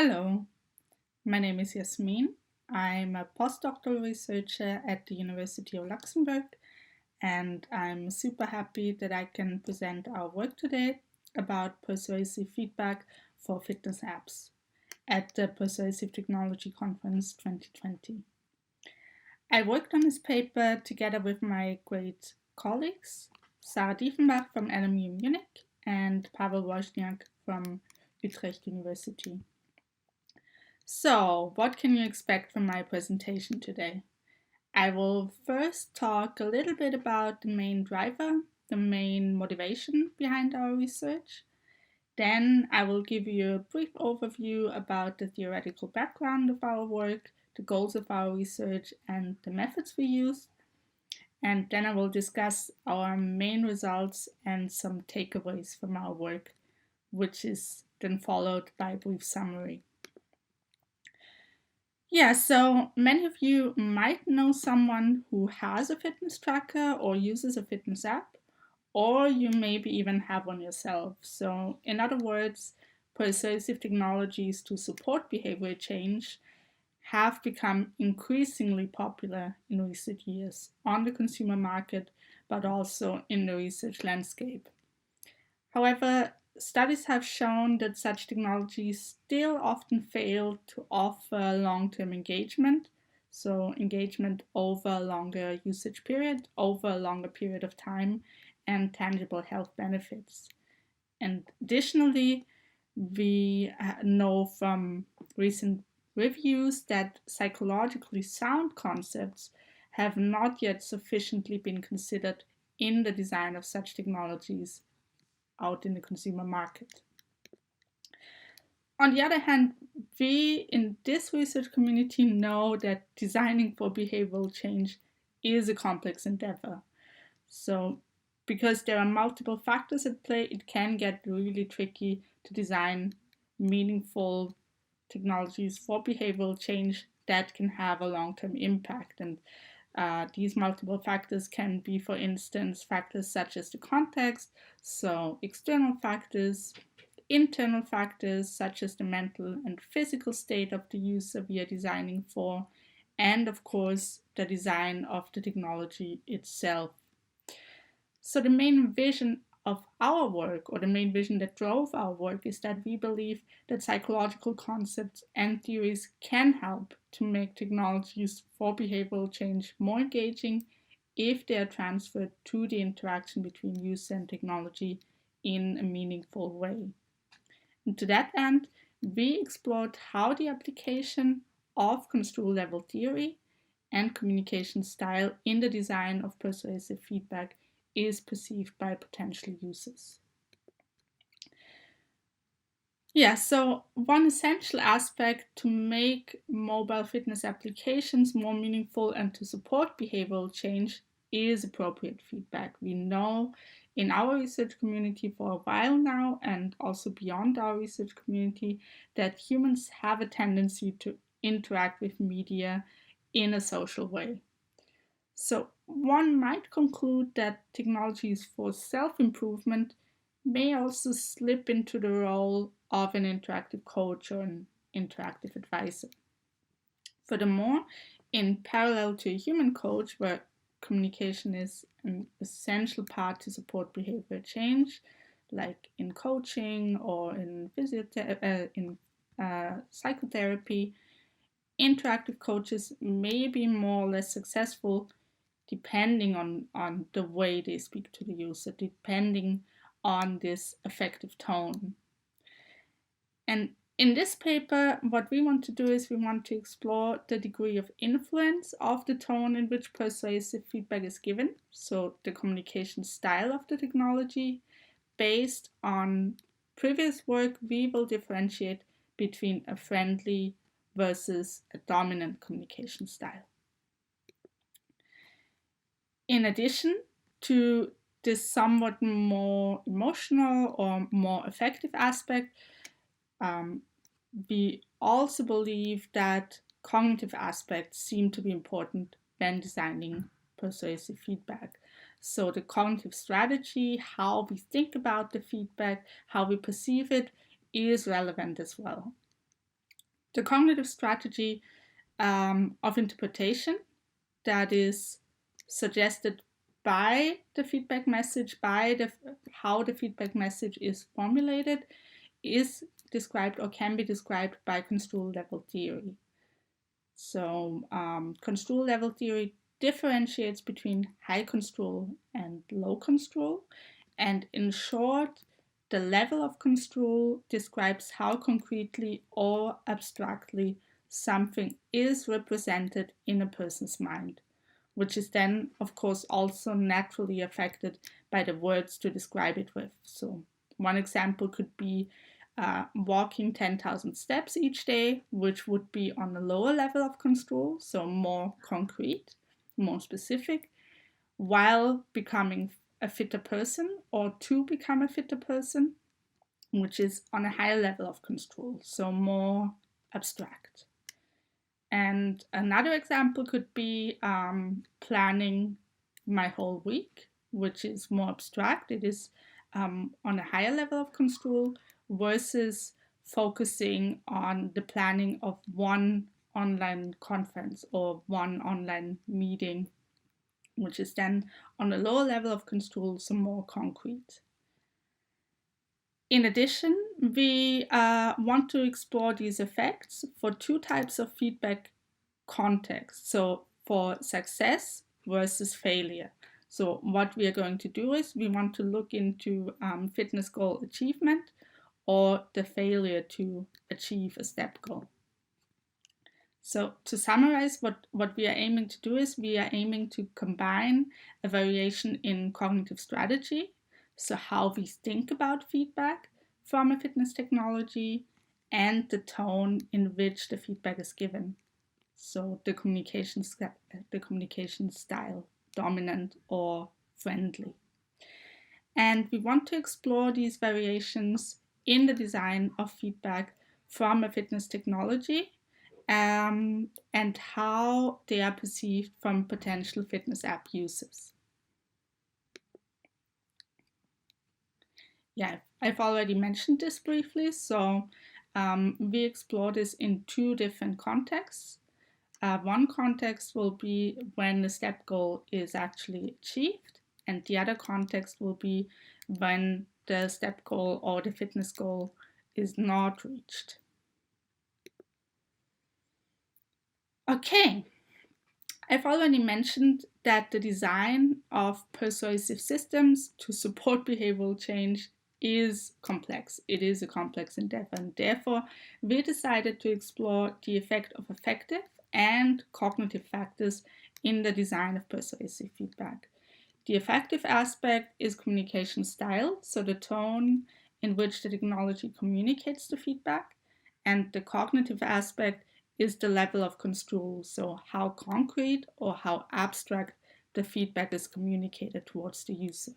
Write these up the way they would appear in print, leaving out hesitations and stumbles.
Hello, my name is Jasmin. I'm a postdoctoral researcher at the University of Luxembourg, and I'm super happy that I can present our work today about persuasive feedback for fitness apps at the Persuasive Technology Conference 2020. I worked on this paper together with my great colleagues, Sarah Diefenbach from LMU Munich and Paweł Woźniak from Utrecht University. So, what can you expect from my presentation today? I will first talk a little bit about the main driver, the main motivation behind our research. Then I will give you a brief overview about the theoretical background of our work, the goals of our research, and the methods we used. And then I will discuss our main results and some takeaways from our work, which is then followed by a brief summary. Yeah, so many of you might know someone who has a fitness tracker or uses a fitness app, or you maybe even have one yourself. So, in other words, persuasive technologies to support behavior change have become increasingly popular in recent years on the consumer market, but also in the research landscape. However, studies have shown that such technologies still often fail to offer long-term engagement, so engagement over a longer usage period, over a longer period of time, and tangible health benefits. And additionally, we know from recent reviews that psychologically sound concepts have not yet sufficiently been considered in the design of such technologies out in the consumer market. On the other hand, we in this research community know that designing for behavioral change is a complex endeavor. So, because there are multiple factors at play, it can get really tricky to design meaningful technologies for behavioral change that can have a long-term impact. And these multiple factors can be, for instance, factors such as the context, so external factors, internal factors such as the mental and physical state of the user we are designing for, and of course, the design of the technology itself. So the main vision of our work, or the main vision that drove our work, is that we believe that psychological concepts and theories can help to make technologies for behavioral change more engaging if they are transferred to the interaction between user and technology in a meaningful way. And to that end, we explored how the application of Construal level theory and communication style in the design of persuasive feedback is perceived by potential users. Yeah, so one essential aspect to make mobile fitness applications more meaningful and to support behavioral change is appropriate feedback. We know in our research community for a while now, and also beyond our research community, that humans have a tendency to interact with media in a social way. So one might conclude that technologies for self-improvement may also slip into the role of an interactive coach or an interactive advisor. Furthermore, in parallel to a human coach, where communication is an essential part to support behavior change, like in coaching or in psychotherapy, interactive coaches may be more or less successful depending on the way they speak to the user, depending on this effective tone. And in this paper, what we want to do is we want to explore the degree of influence of the tone in which persuasive feedback is given, so the communication style of the technology. Based on previous work, we will differentiate between a friendly versus a dominant communication style. In addition to this somewhat more emotional or more effective aspect, we also believe that cognitive aspects seem to be important when designing persuasive feedback. So the cognitive strategy, how we think about the feedback, how we perceive it, is relevant as well. The cognitive strategy of interpretation that is suggested by the feedback message, by how the feedback message is formulated, is described or can be described by construal level theory. So construal level theory differentiates between high construal and low construal, and in short, the level of construal describes how concretely or abstractly something is represented in a person's mind, which is then, of course, also naturally affected by the words to describe it with. So one example could be walking 10,000 steps each day, which would be on a lower level of construal, so more concrete, more specific, while becoming a fitter person or to become a fitter person, which is on a higher level of construal, so more abstract. And another example could be planning my whole week, which is more abstract. It is on a higher level of construal, versus focusing on the planning of one online conference or one online meeting, which is then on a lower level of construal, so more concrete. In addition, we want to explore these effects for two types of feedback contexts. So for success versus failure. So what we are going to do is we want to look into fitness goal achievement or the failure to achieve a step goal. So to summarize, what we are aiming to do is we are aiming to combine a variation in cognitive strategy, so how we think about feedback from a fitness technology, and the tone in which the feedback is given. So the communication style, dominant or friendly. And we want to explore these variations in the design of feedback from a fitness technology and how they are perceived from potential fitness app users. Yeah, I've already mentioned this briefly. So we explore this in two different contexts. One context will be when the step goal is actually achieved, and the other context will be when the step goal or the fitness goal is not reached. Okay, I've already mentioned that the design of persuasive systems to support behavioral change is complex. It is a complex endeavor, and therefore we decided to explore the effect of affective and cognitive factors in the design of persuasive feedback. The affective aspect is communication style, so the tone in which the technology communicates the feedback, and the cognitive aspect is the level of construal, so how concrete or how abstract the feedback is communicated towards the user.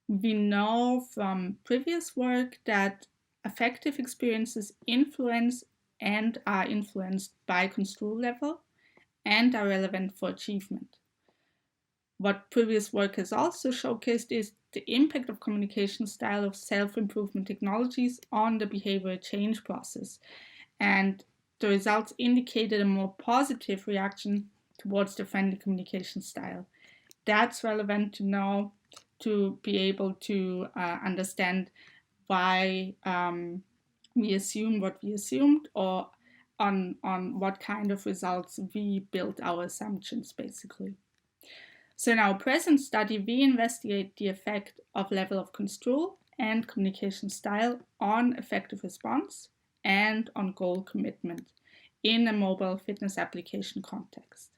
We know from previous work that affective experiences influence and are influenced by construal level and are relevant for achievement. What previous work has also showcased is the impact of communication style of self-improvement technologies on the behavioral change process. And the results indicated a more positive reaction towards the friendly communication style. That's relevant to know, to be able to understand why we assume what we assumed, or on what kind of results we built our assumptions, basically. So in our present study, we investigate the effect of level of construal and communication style on effective response and on goal commitment in a mobile fitness application context.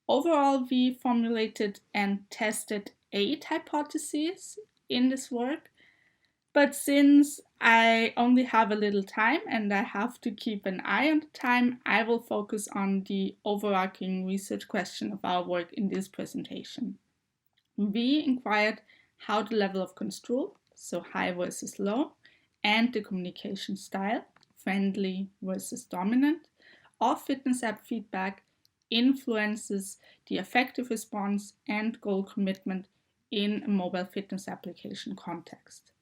Overall, we formulated and tested 8 hypotheses in this work, but since I only have a little time and I have to keep an eye on the time, I will focus on the overarching research question of our work in this presentation. We inquired how the level of construal, so high versus low, and the communication style, friendly versus dominant, of fitness app feedback influences the effective response and goal commitment in a mobile fitness application context.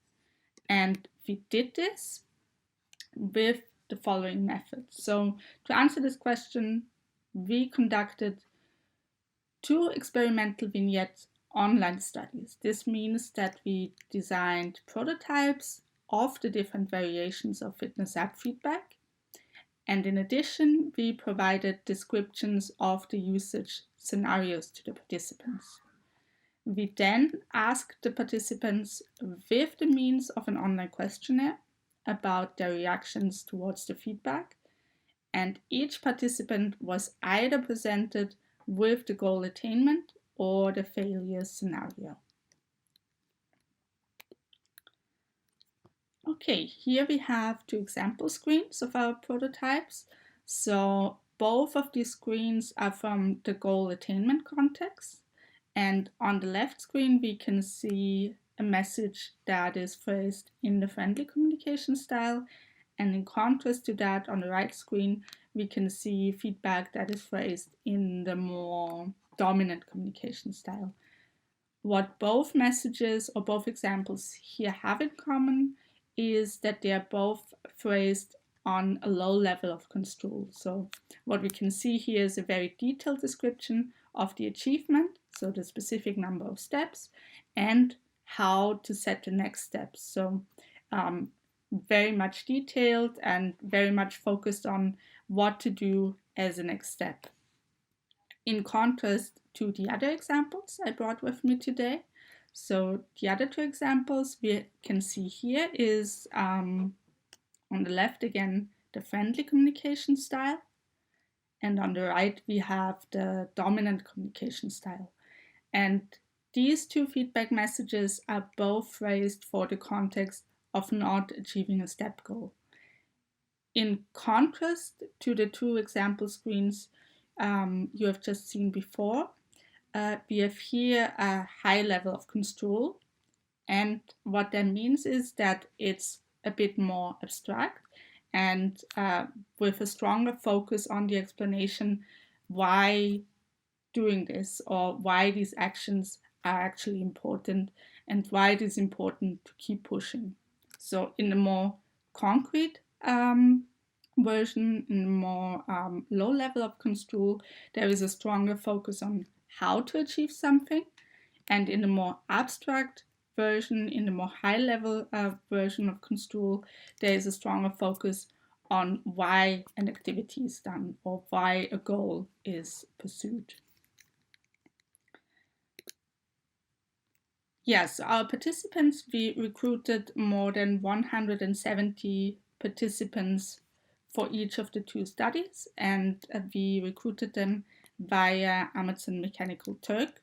And we did this with the following methods. So to answer this question, we conducted 2 experimental vignette online studies. This means that we designed prototypes of the different variations of fitness app feedback. And in addition, we provided descriptions of the usage scenarios to the participants. We then asked the participants with the means of an online questionnaire about their reactions towards the feedback, and each participant was either presented with the goal attainment or the failure scenario. Okay, here we have 2 example screens of our prototypes. So both of these screens are from the goal attainment context. And on the left screen, we can see a message that is phrased in the friendly communication style. And in contrast to that, on the right screen, we can see feedback that is phrased in the more dominant communication style. What both messages or both examples here have in common is that they are both phrased on a low level of Construal. So what we can see here is a very detailed description of the achievement, so the specific number of steps, and how to set the next steps. So very much detailed and very much focused on what to do as a next step. In contrast to the other examples I brought with me today. So the other 2 examples we can see here is on the left again, the friendly communication style. And on the right, we have the dominant communication style. And these 2 feedback messages are both phrased for the context of not achieving a step goal. In contrast to the 2 example screens you have just seen before, we have here a high level of Construal. And what that means is that it's a bit more abstract and with a stronger focus on the explanation why doing this or why these actions are actually important and why it is important to keep pushing. So in the more concrete version, in the more low level of Construal, there is a stronger focus on how to achieve something. And in the more abstract version, in the more high level version of Construal, there is a stronger focus on why an activity is done or why a goal is pursued. Yes, our participants, we recruited more than 170 participants for each of the 2 studies, and we recruited them via Amazon Mechanical Turk.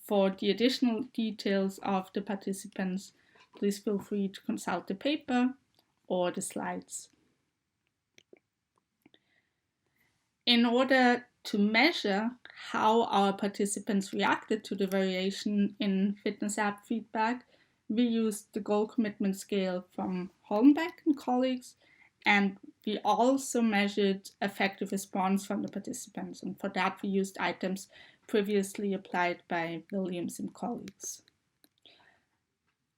For the additional details of the participants, please feel free to consult the paper or the slides. In order to measure how our participants reacted to the variation in fitness app feedback, we used the goal commitment scale from Hollenbeck and colleagues, and we also measured effective response from the participants. And for that, we used items previously applied by Williams and colleagues.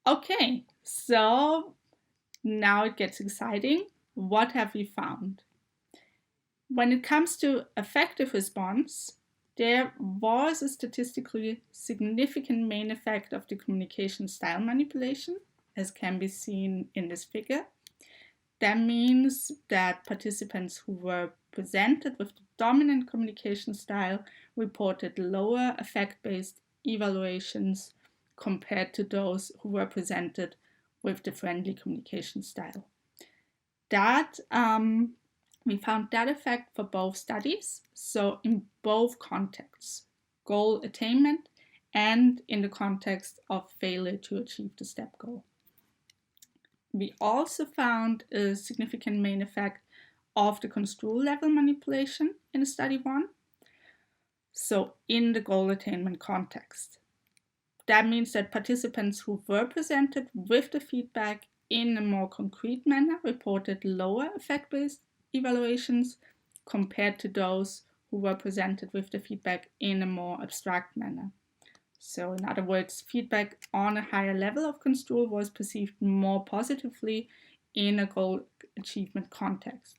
Okay, so now it gets exciting. What have we found? When it comes to effective response, there was a statistically significant main effect of the communication style manipulation, as can be seen in this figure. That means that participants who were presented with the dominant communication style reported lower effect-based evaluations compared to those who were presented with the friendly communication style. That we found that effect for both studies, so in both contexts, goal attainment and in the context of failure to achieve the step goal. We also found a significant main effect of the Construal level manipulation in study 1, so in the goal attainment context. That means that participants who were presented with the feedback in a more concrete manner reported lower effect-based evaluations compared to those who were presented with the feedback in a more abstract manner. So in other words, feedback on a higher level of Construal was perceived more positively in a goal achievement context.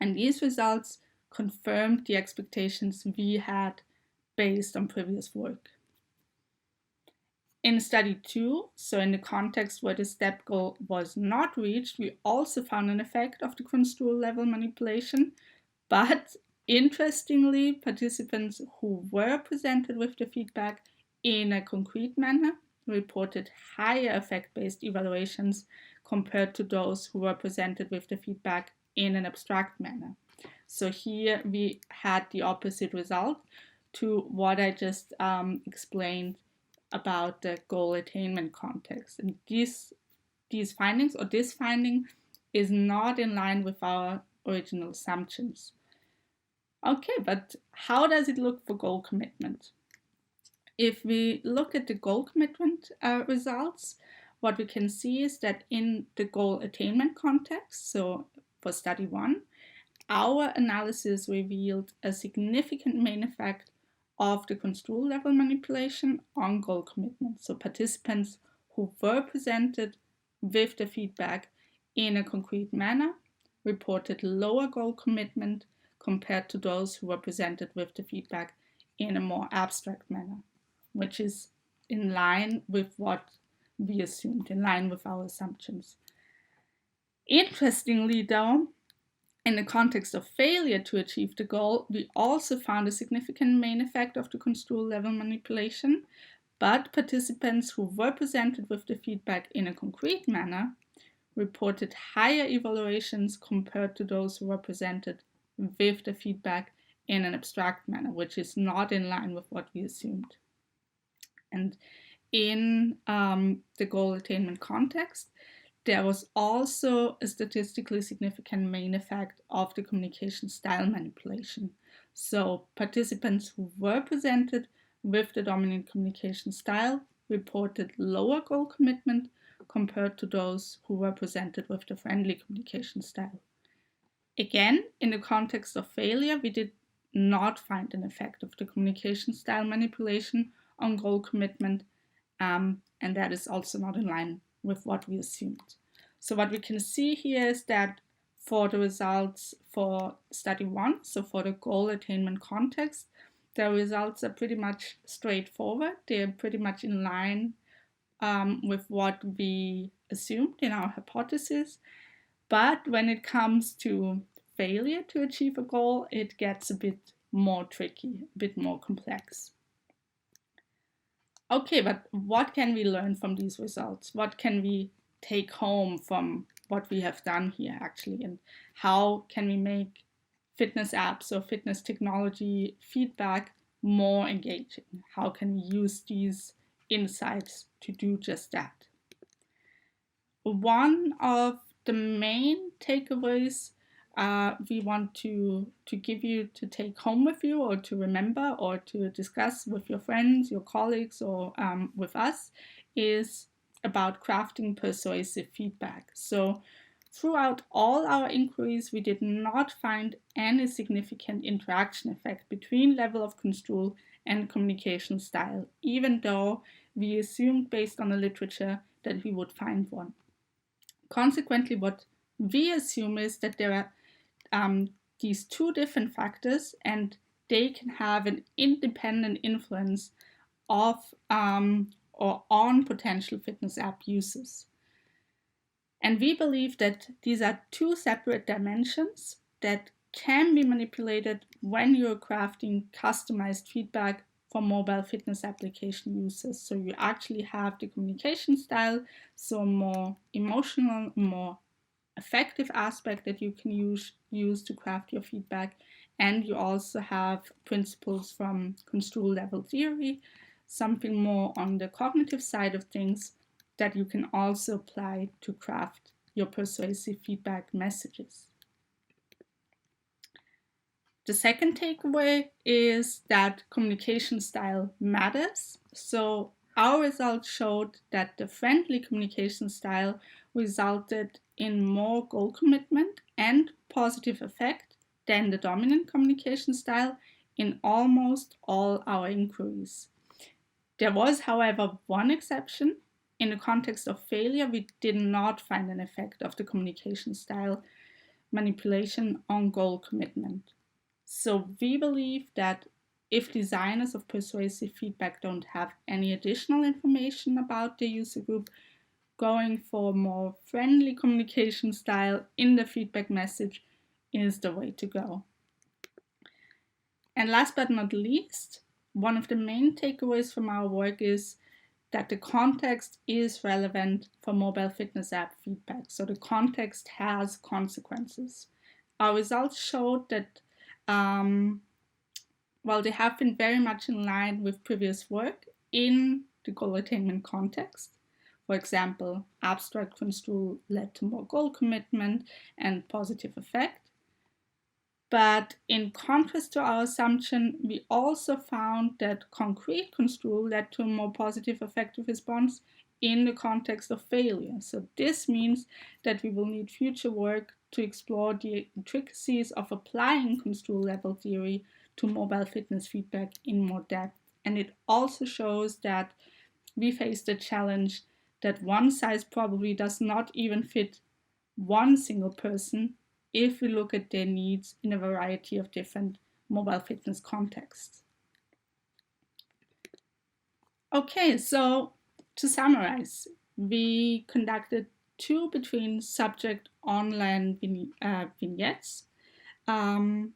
And these results confirmed the expectations we had based on previous work. In study 2, so in the context where the step goal was not reached, we also found an effect of the Construal level manipulation, but interestingly, participants who were presented with the feedback in a concrete manner reported higher effect-based evaluations compared to those who were presented with the feedback in an abstract manner. So here we had the opposite result to what I just explained about the goal attainment context. And these findings, or this finding, is not in line with our original assumptions. Okay, but how does it look for goal commitment? If we look at the goal commitment results, what we can see is that in the goal attainment context, so for study 1, our analysis revealed a significant main effect of the Construal level manipulation on goal commitment. So participants who were presented with the feedback in a concrete manner reported lower goal commitment compared to those who were presented with the feedback in a more abstract manner, which is in line with what we assumed, in line with our assumptions. Interestingly, though, in the context of failure to achieve the goal, we also found a significant main effect of the Construal level manipulation, but participants who were presented with the feedback in a concrete manner reported higher evaluations compared to those who were presented with the feedback in an abstract manner, which is not in line with what we assumed. And in the goal attainment context, there was also a statistically significant main effect of the communication style manipulation. So participants who were presented with the dominant communication style reported lower goal commitment compared to those who were presented with the friendly communication style. Again, in the context of failure, we did not find an effect of the communication style manipulation on goal commitment, and that is also not in line with what we assumed. So what we can see here is that for the results for study 1, so for the goal attainment context, the results are pretty much straightforward. They're pretty much in line with what we assumed in our hypothesis. But when it comes to failure to achieve a goal, it gets a bit more tricky, a bit more complex. Okay, but what can we learn from these results? What can we take home from what we have done here actually? And how can we make fitness apps or fitness technology feedback more engaging? How can we use these insights to do just that? One of the main takeaways we want to give you to take home with you, or to remember, or to discuss with your friends, your colleagues, or with us, is about crafting persuasive feedback. So throughout all our inquiries, we did not find any significant interaction effect between level of Construal and communication style, even though we assumed based on the literature that we would find one. Consequently, what we assume is that there are these two different factors, and they can have an independent influence of or on potential fitness app users. And we believe that these are two separate dimensions that can be manipulated when you're crafting customized feedback for mobile fitness application users. So you actually have the communication style, so a more emotional, more effective aspect that you can use to craft your feedback. And you also have principles from Construal level theory, something more on the cognitive side of things that you can also apply to craft your persuasive feedback messages. The second takeaway is that communication style matters. So our results showed that the friendly communication style resulted in more goal commitment and positive effect than the dominant communication style in almost all our inquiries. There was, however, one exception, in the context of failure, we did not find an effect of the communication style manipulation on goal commitment. So we believe that if designers of persuasive feedback don't have any additional information about the user group, going for a more friendly communication style in the feedback message is the way to go. And last but not least, one of the main takeaways from our work is that the context is relevant for mobile fitness app feedback. So the context has consequences. Our results showed that while they have been very much in line with previous work in the goal attainment context, for example, abstract construal led to more goal commitment and positive effect. But in contrast to our assumption, we also found that concrete construal led to a more positive effective response in the context of failure. So this means that we will need future work to explore the intricacies of applying construal level theory to mobile fitness feedback in more depth. And it also shows that we face the challenge that one size probably does not even fit one single person if we look at their needs in a variety of different mobile fitness contexts. Okay, so to summarize, we conducted 2 between subject online vignettes, and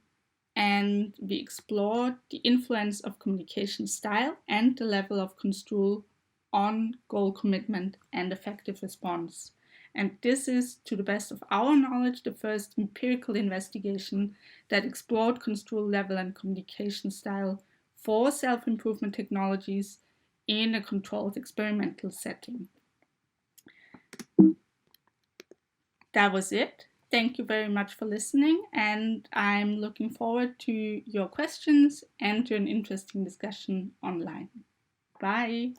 we explored the influence of communication style and the level of construal on goal commitment and effective response. And this is, to the best of our knowledge, the first empirical investigation that explored construal level and communication style for self-improvement technologies in a controlled experimental setting. That was it. Thank you very much for listening, and I'm looking forward to your questions and to an interesting discussion online. Bye.